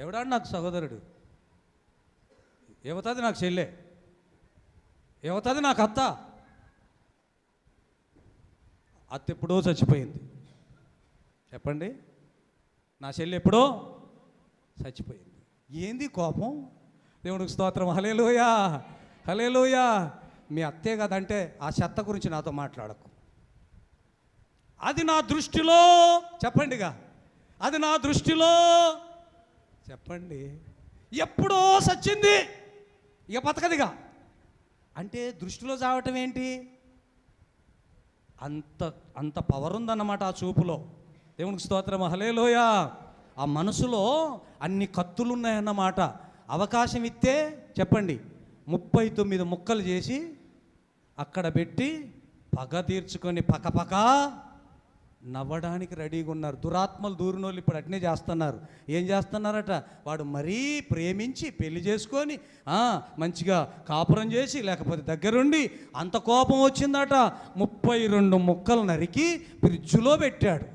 ఎవడాడు నాకు సహోదరుడు, ఏమవుతుంది నాకు చెల్లె, ఏమవుతుంది నాకు అత్త. అత్త ఎప్పుడో చచ్చిపోయింది, చెప్పండి. నా చెల్లి ఎప్పుడో చచ్చిపోయింది. ఏంది కోపం? దేవునికి స్తోత్రం. హల్లెలూయా, హల్లెలూయా. మీ అత్తే కదంటే ఆ చెత్త గురించి నాతో మాట్లాడకు. అది నా దృష్టిలో, చెప్పండిగా, అది నా దృష్టిలో, చెప్పండి, ఎప్పుడో సచ్చింది, ఇక బతకదిగా. అంటే దృష్టిలో చావటం ఏంటి? అంత అంత పవర్ ఉందన్నమాట ఆ చూపులో. దేవునికి స్తోత్రం. హల్లెలూయా. ఆ మనసులో అన్ని కత్తులు ఉన్నాయన్నమాట. అవకాశం ఇస్తే చెప్పండి 39 ముక్కలు చేసి అక్కడ పెట్టి పగ తీర్చుకొని పకపక నవ్వడానికి రెడీగా ఉన్నారు. దురాత్మలు దూరినోళ్ళు ఇప్పుడు అట్నే చేస్తున్నారు. ఏం చేస్తున్నారట? వాడు మరీ ప్రేమించి పెళ్లి చేసుకొని మంచిగా కాపురం చేసి లేకపోతే దగ్గరుండి అంత కోపం వచ్చిందట 32 ముక్కలు నరికి ఫ్రిడ్జ్లో పెట్టాడు.